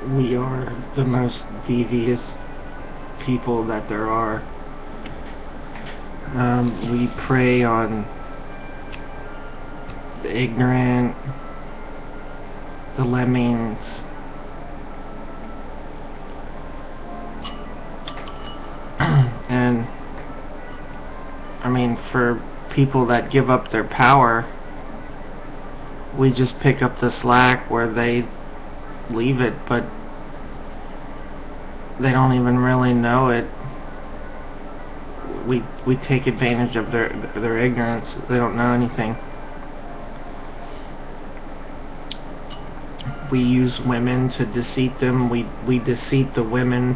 We are the most devious people that there are. We prey on the ignorant, the lemmings, and I mean, for people that give up their power, we just pick up the slack where they leave it, but they don't even really know it. We take advantage of their ignorance. They don't know anything. We use women to deceive them. We deceive the women.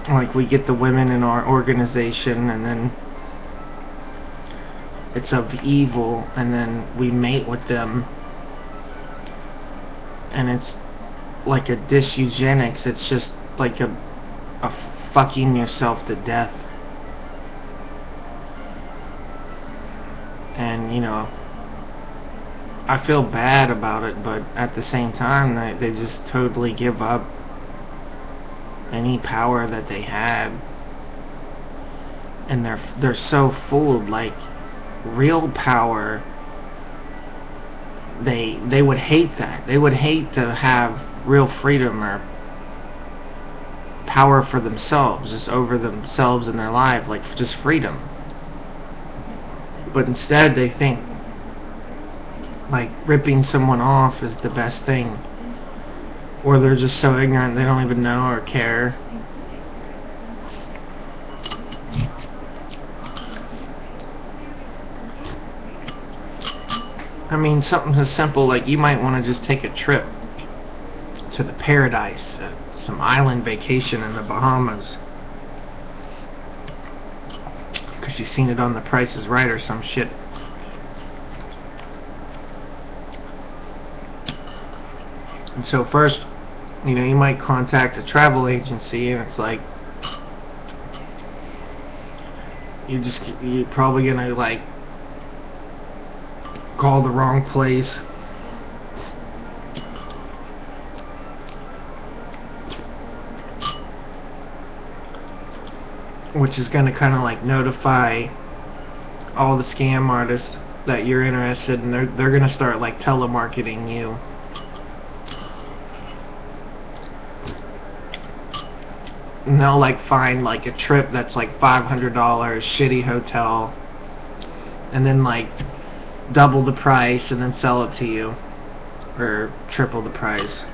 Like, we get the women in our organization, and then it's of evil, and then we mate with them, and it's like a dish eugenics. It's just like a fucking yourself to death. And you know, I feel bad about it, but at the same time, they just totally give up any power that they had, and they're so fooled. Like, real power, they would hate that. They would hate to have real freedom or power for themselves, just over themselves in their life, like just freedom. But instead they think like ripping someone off is the best thing, or they're just so ignorant they don't even know or care. I mean, something as simple like you might want to just take a trip to the paradise, some island vacation in the Bahamas, because you've seen it on The Price is Right or some shit. And so first, you know, you might contact a travel agency, and it's like you're probably gonna like call the wrong place, which is gonna kind of like notify all the scam artists that you're interested, and they're gonna start like telemarketing you. And they'll like find like a trip that's like $500, shitty hotel, and then like double the price and then sell it to you, or triple the price.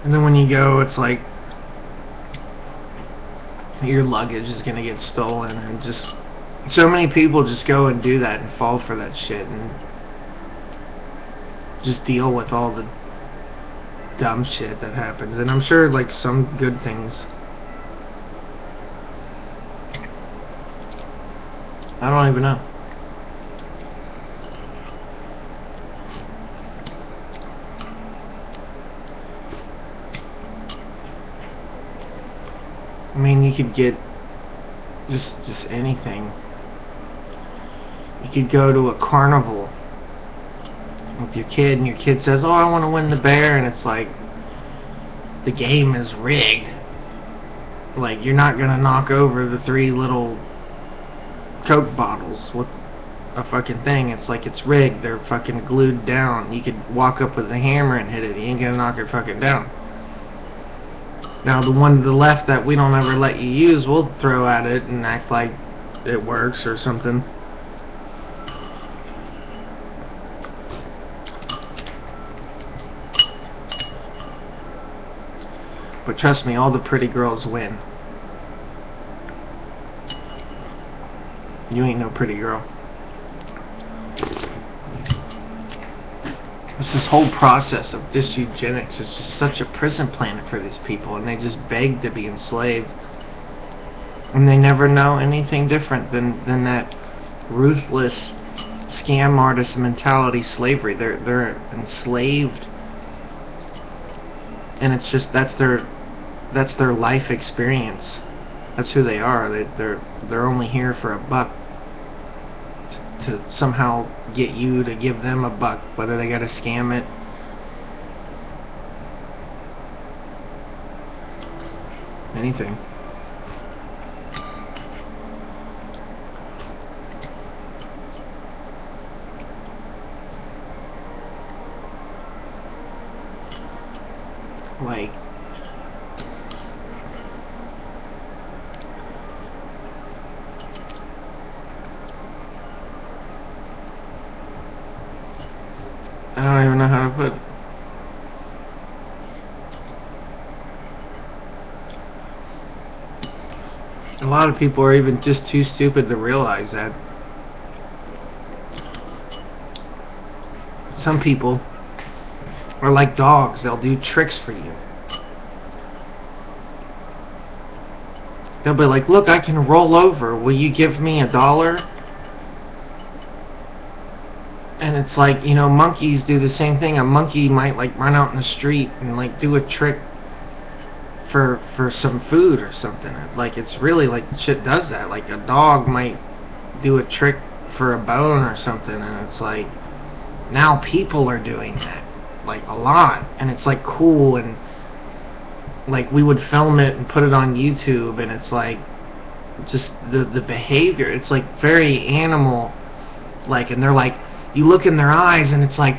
And then when you go, it's like your luggage is gonna get stolen, and just so many people just go and do that and fall for that shit and just deal with all the dumb shit that happens. And I'm sure like some good things. I don't even know. I mean, you could get just anything. You could go to a carnival with your kid, and your kid says, "Oh, I want to win the bear," and it's like the game is rigged. Like, you're not gonna knock over the 3 little Coke bottles with a fucking thing. It's like it's rigged. They're fucking glued down. You could walk up with a hammer and hit it. You ain't gonna knock it fucking down. Now the one to the left that we don't ever let you use, we'll throw at it and act like it works or something. But trust me, all the pretty girls win. You ain't no pretty girl. This whole process of dish eugenics is just such a prison planet for these people, and they just beg to be enslaved. And they never know anything different than that ruthless scam artist mentality slavery. They're enslaved, and it's just that's their that's their life experience. That's who they are. They're only here for a buck, to somehow get you to give them a buck, whether they gotta scam it. Anything. Like, I don't even know how to put. A lot of people are even just too stupid to realize that. Some people are like dogs. They'll do tricks for you. They'll be like, look, I can roll over. Will you give me $1? And it's like, you know, monkeys do the same thing. A monkey might like run out in the street and like do a trick for some food or something. Like, it's really like shit does that. Like, a dog might do a trick for a bone or something, and it's like, now people are doing that, like, a lot, and it's like cool, and like we would film it and put it on YouTube, and it's like just the behavior, it's like very animal like, and they're like, you look in their eyes and it's like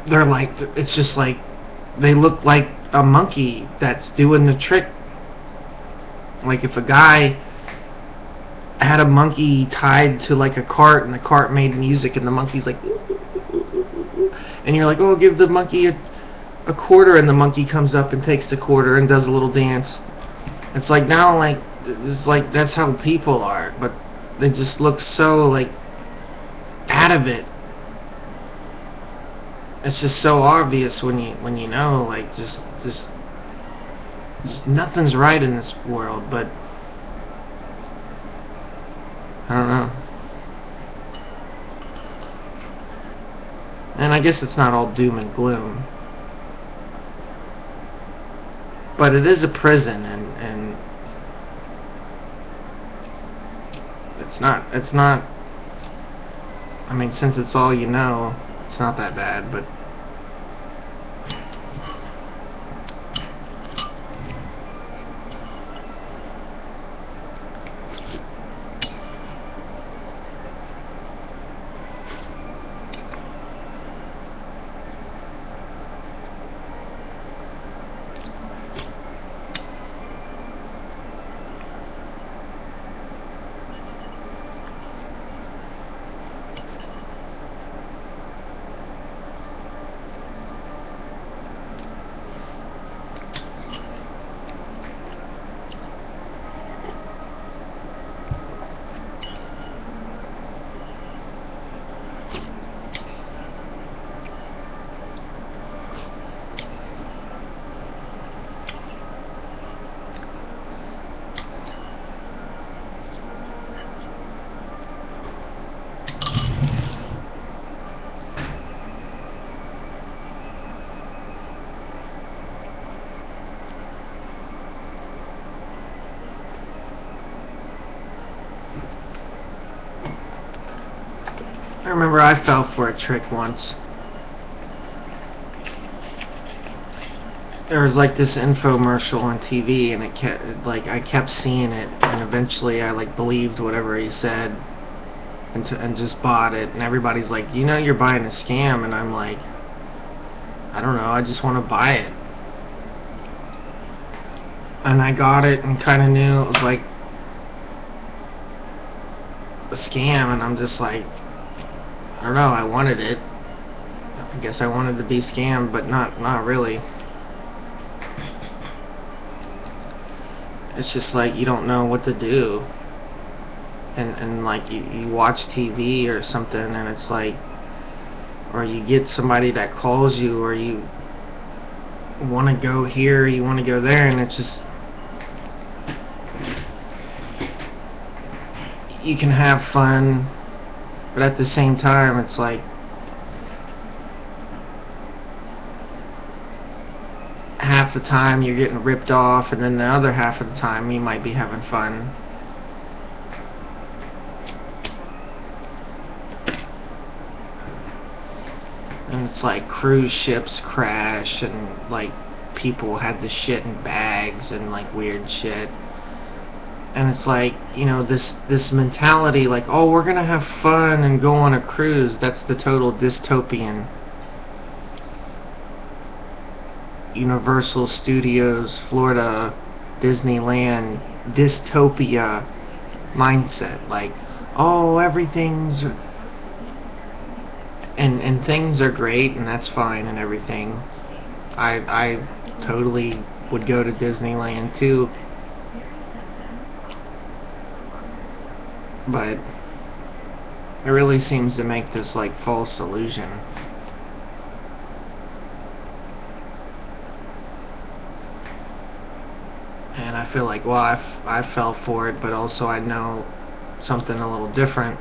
they're like, it's just like they look like a monkey that's doing the trick. Like, if a guy had a monkey tied to like a cart and the cart made music and the monkey's like, and you're like, oh, give the monkey a quarter, and the monkey comes up and takes the quarter and does a little dance. It's like, now, like, it's like that's how people are, but they just look so like out of it. It's just so obvious when you know, like, just nothing's right in this world, but I don't know. And I guess it's not all doom and gloom, but it is a prison, and it's not, I mean, since it's all you know, it's not that bad, but I remember I fell for a trick once. There was like this infomercial on TV, and it kept, like, I kept seeing it, and eventually I like believed whatever he said, and just bought it. And everybody's like, you know, you're buying a scam, and I'm like, I don't know, I just want to buy it. And I got it and kind of knew it was like a scam, and I'm just like, I don't know, I wanted it. I guess I wanted to be scammed, but not really. It's just like, you don't know what to do. And like, you watch TV or something, and it's like, or you get somebody that calls you, or you want to go here, you want to go there, and it's just, you can have fun, but at the same time, it's like, half the time you're getting ripped off, and then the other half of the time you might be having fun. And it's like cruise ships crash, and like people had the shit in bags and like weird shit. And it's like, you know, this mentality like, oh, we're gonna have fun and go on a cruise. That's the total dystopian Universal Studios, Florida, Disneyland dystopia mindset. Like, oh, everything's and things are great, and that's fine and everything. I totally would go to Disneyland too, but it really seems to make this like false illusion. And I feel like, well, I fell for it, but also I know something a little different.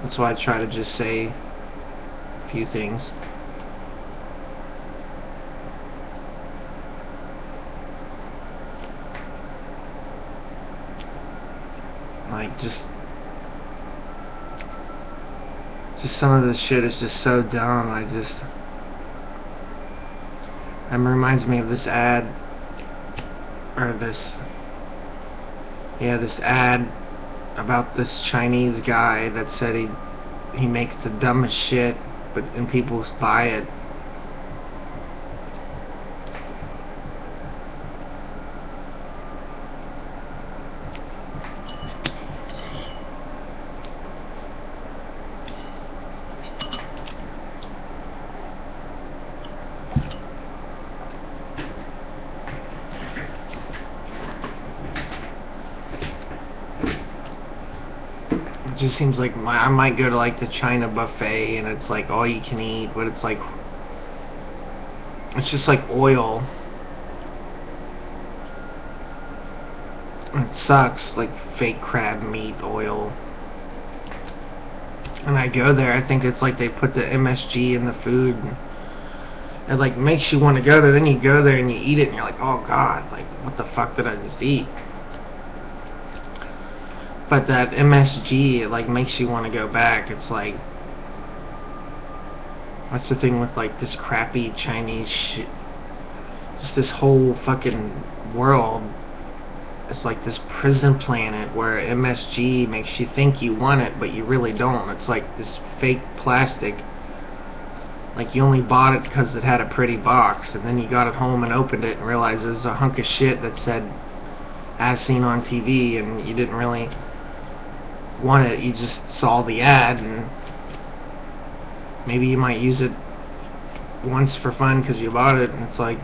That's why I try to just say a few things. Like, just some of this shit is just so dumb. It reminds me of this ad, or this ad about this Chinese guy that said he makes the dumbest shit, and people buy it. It just seems like I might go to like the China buffet and it's like all you can eat, but it's like, it's just like oil. It sucks, like fake crab meat oil. And I go there, I think it's like they put the MSG in the food, and it like makes you want to go there. Then you go there and you eat it and you're like, oh god, like what the fuck did I just eat? But that MSG, it like makes you want to go back. It's like, that's the thing with like this crappy Chinese shit. Just this whole fucking world. It's like this prison planet where MSG makes you think you want it, but you really don't. It's like this fake plastic. Like you only bought it because it had a pretty box, and then you got it home and opened it and realized it was a hunk of shit that said as seen on TV, and you didn't really want it. You just saw the ad, and maybe you might use it once for fun because you bought it. And it's like,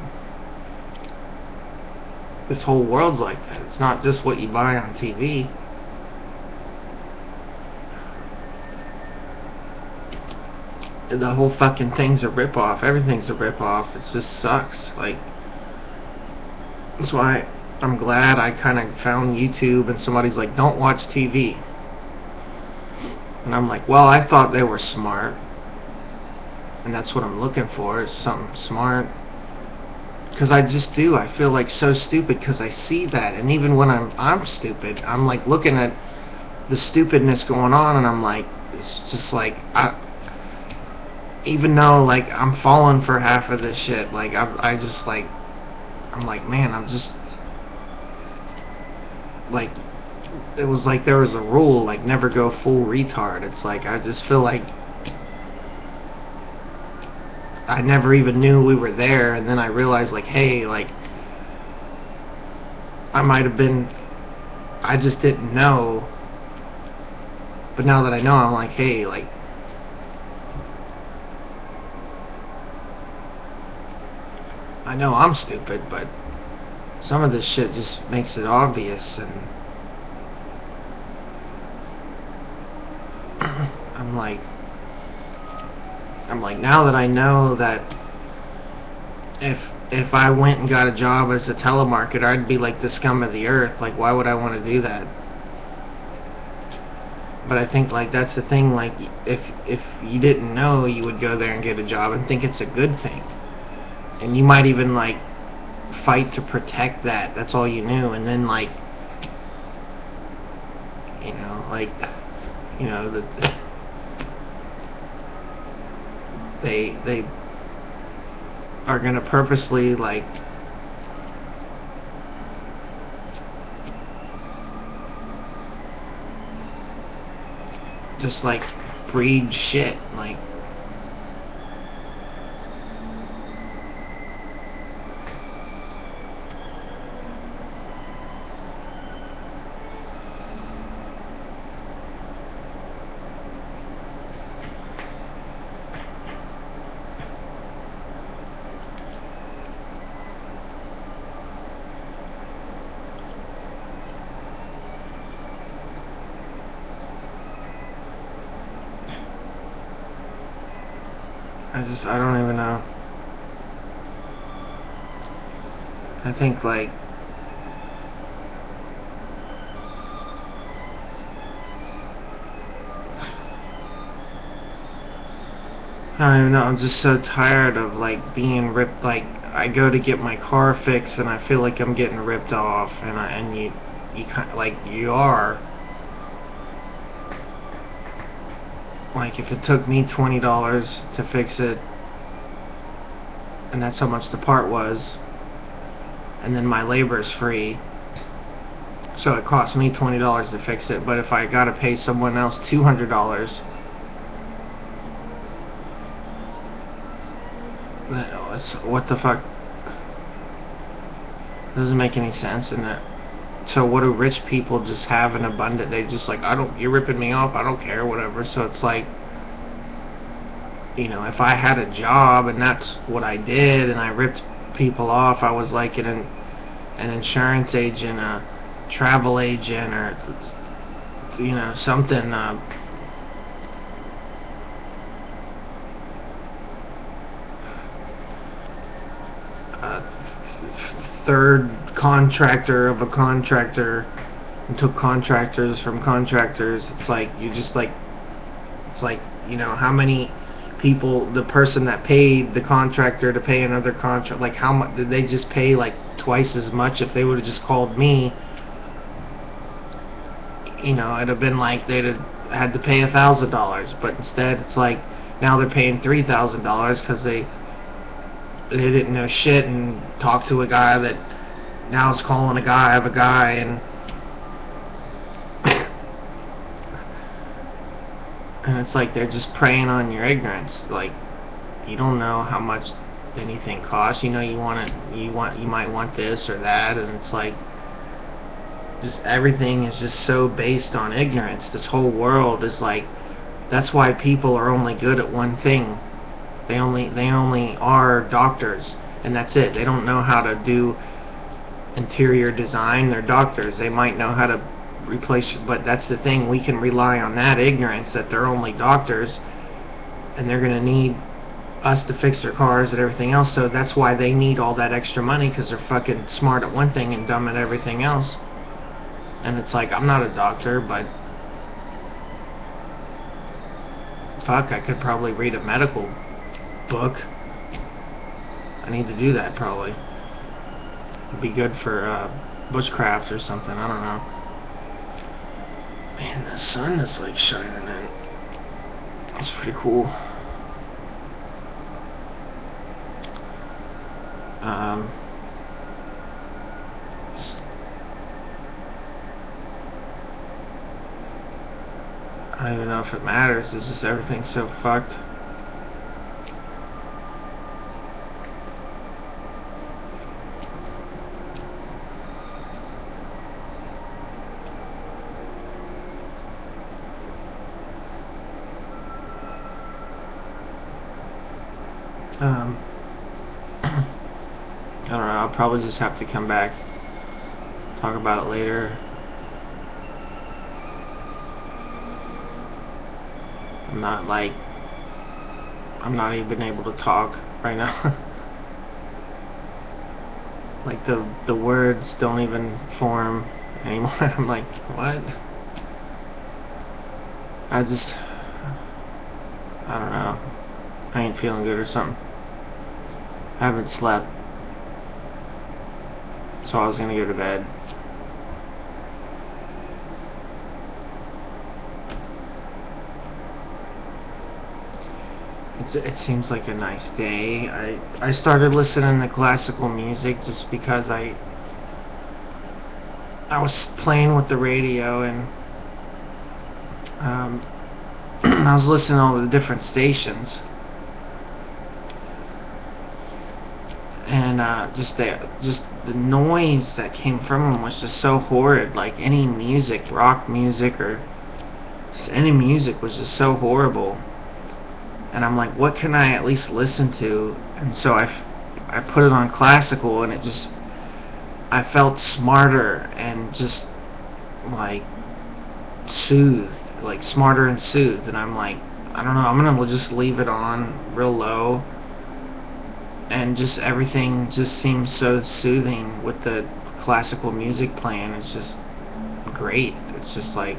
this whole world's like that. It's not just what you buy on TV. The whole fucking thing's a rip-off. Everything's a rip-off. It just sucks. Like, that's why I'm glad I kind of found YouTube, and somebody's like, don't watch TV. And I'm like, well, I thought they were smart, and that's what I'm looking for, is something smart. Because I just do. I feel like so stupid because I see that, and even when I'm stupid, I'm like looking at the stupidness going on, and I'm like, it's just like, even though like I'm falling for half of this shit, like I just like, I'm like, man, I'm just like, it was like there was a rule, like never go full retard. It's like I just feel like I never even knew we were there, and then I realized like, hey, like I might have been, I just didn't know, but now that I know, I'm like, hey, like I know I'm stupid, but some of this shit just makes it obvious, and I'm like, now that I know that if I went and got a job as a telemarketer, I'd be like the scum of the earth. Like, why would I want to do that? But I think like that's the thing, like if you didn't know, you would go there and get a job and think it's a good thing. And you might even like fight to protect that. That's all you knew. And then, like, they are gonna purposely, like, just like breed shit, like, I don't even know. I think, like, I don't even know, I'm just so tired of, like, being ripped. Like, I go to get my car fixed and I feel like I'm getting ripped off, and you kind of, like, you are. Like, if it took me $20 to fix it, and that's how much the part was, and then my labor's free, so it cost me $20 to fix it, but if I gotta pay someone else $200, what the fuck? Doesn't make any sense in that. So what do rich people just have in abundance? They just like, you're ripping me off, I don't care, whatever. So it's like, you know, if I had a job and that's what I did and I ripped people off, I was like an insurance agent, a travel agent, or, you know, something, third contractor of a contractor, and took contractors from contractors. It's like, you just like, it's like, you know, how many people, the person that paid the contractor to pay another contract, like, how much did they just pay? Like twice as much. If they would have just called me, you know, it'd have been like they'd have had to pay $1,000, but instead it's like now they're paying $3,000 because they didn't know shit and talked to a guy that now is calling a guy of a guy, and and it's like they're just preying on your ignorance. Like, you don't know how much anything costs. You know, you might want this or that, and it's like, just everything is just so based on ignorance. This whole world is like, that's why people are only good at one thing. They only are doctors, and that's it. They don't know how to do interior design. They're doctors. They might know how to replace, but that's the thing. We can rely on that ignorance, that they're only doctors, and they're gonna need us to fix their cars and everything else. So that's why they need all that extra money, because they're fucking smart at one thing and dumb at everything else. And it's like, I'm not a doctor, but fuck, I could probably read a medical book. I need to do that, probably. It'd be good for bushcraft or something, I don't know. Man, the sun is like shining in. That's pretty cool. I don't even know if it matters. It's just everything's so fucked. I don't know, I'll probably just have to come back, talk about it later. I'm not even able to talk right now. Like, the words don't even form anymore. I'm like, what? I don't know. I ain't feeling good or something. I haven't slept. So I was gonna go to bed. It seems like a nice day. I started listening to classical music just because I was playing with the radio, and I was listening to all the different stations, and just the noise that came from them was just so horrid. Like any music, rock music or just any music was just so horrible. And I'm like, what can I at least listen to? And so I put it on classical, and I felt smarter and just like soothed, like smarter and soothed. And I'm like, I don't know, I'm gonna just leave it on real low, and just everything just seems so soothing with the classical music playing. It's just great. It's just like,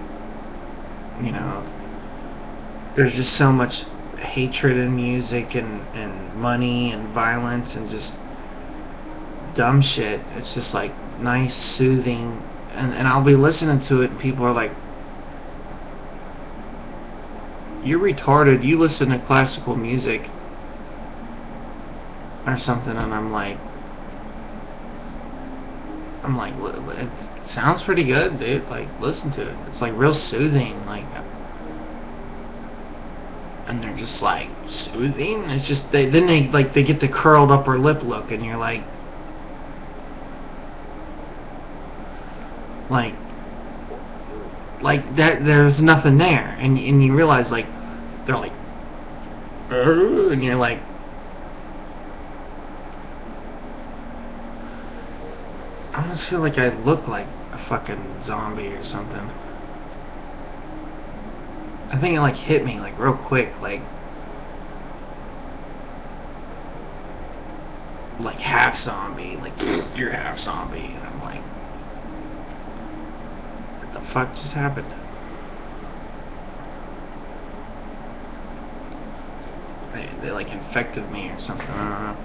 you know, there's just so much hatred in music, and money and violence and just dumb shit. It's just like nice, soothing, and I'll be listening to it, and people are like, you're retarded, you listen to classical music or something. And I'm like, it sounds pretty good, dude. Like, listen to it. It's like real soothing. Like, and they're just like, soothing? It's just, they get the curled upper lip look, and you're like that. There's nothing there, and you realize, like, they're like, and you're like, I almost feel like I look like a fucking zombie or something. I think it like hit me like real quick, like half zombie, like you're half zombie, and I'm like, what the fuck just happened? They like infected me or something. I don't know.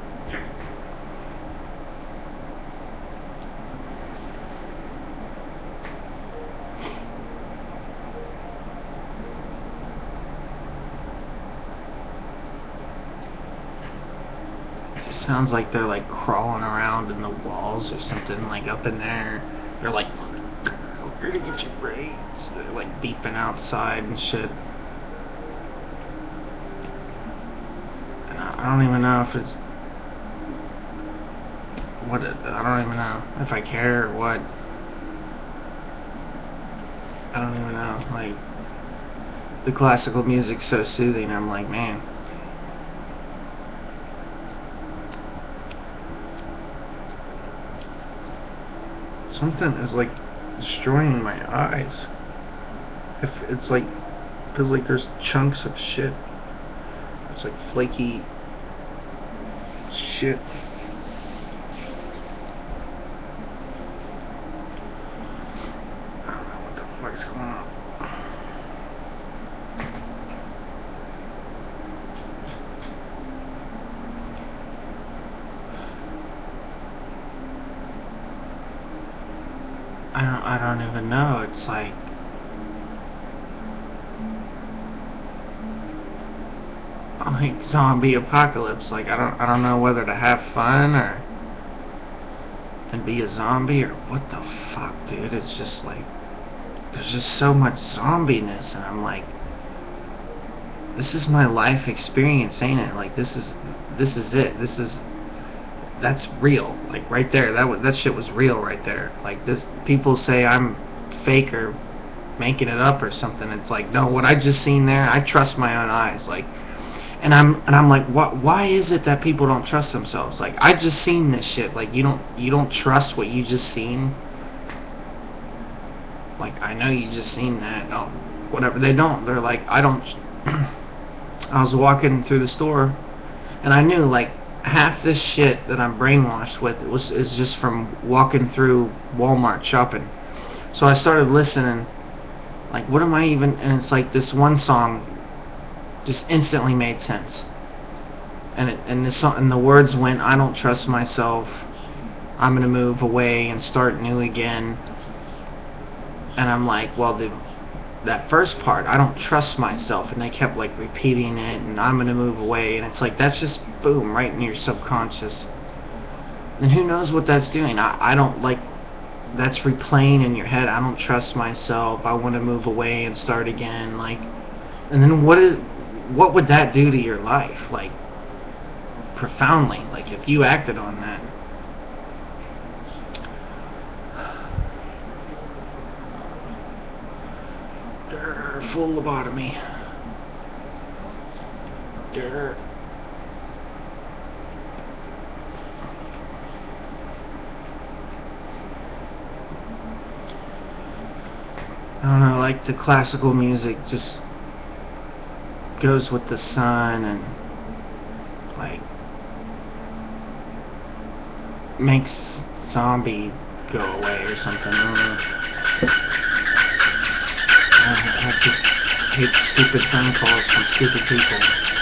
Sounds like they're like crawling around in the walls or something, like up in there. They're like, we're gonna get your brains. They're like beeping outside and shit. And I don't even know if it's I don't even know if I care or what. I don't even know. Like, the classical music's so soothing. I'm like, man. Something is like destroying my eyes. If it's like, feels like there's chunks of shit. It's like flaky shit. I don't know what the fuck's going on. I don't even know. It's like, zombie apocalypse. Like, I don't know whether to have fun or and be a zombie or what the fuck, dude. It's just like, there's just so much zombiness, and I'm like, this is my life experience, ain't it? Like, this is it. That's real. Like, right there, that shit was real right there. Like, this, people say I'm fake or making it up or something. It's like, no, what I just seen there, I trust my own eyes. Like, and I'm like, why is it that people don't trust themselves? Like, I just seen this shit. Like, you don't trust what you just seen. Like, I know you just seen that. Oh, whatever. They don't. They're like, I don't. I was walking through the store, and I knew, like, half this shit that I'm brainwashed with is just from walking through Walmart shopping. So I started listening, like, what am I even, and it's like this one song just instantly made sense. And the words went, I don't trust myself, I'm gonna move away and start new again. And I'm like, well, that first part, I don't trust myself, and they kept like repeating it, and I'm gonna move away, and it's like, that's just boom, right in your subconscious. And who knows what that's doing? I don't like, that's replaying in your head. I don't trust myself, I want to move away and start again, like, and then what would that do to your life? Like, profoundly, like if you acted on that. Full lobotomy. I don't know, like the classical music just goes with the sun and like makes zombie go away or something. I hate stupid phone calls from stupid people.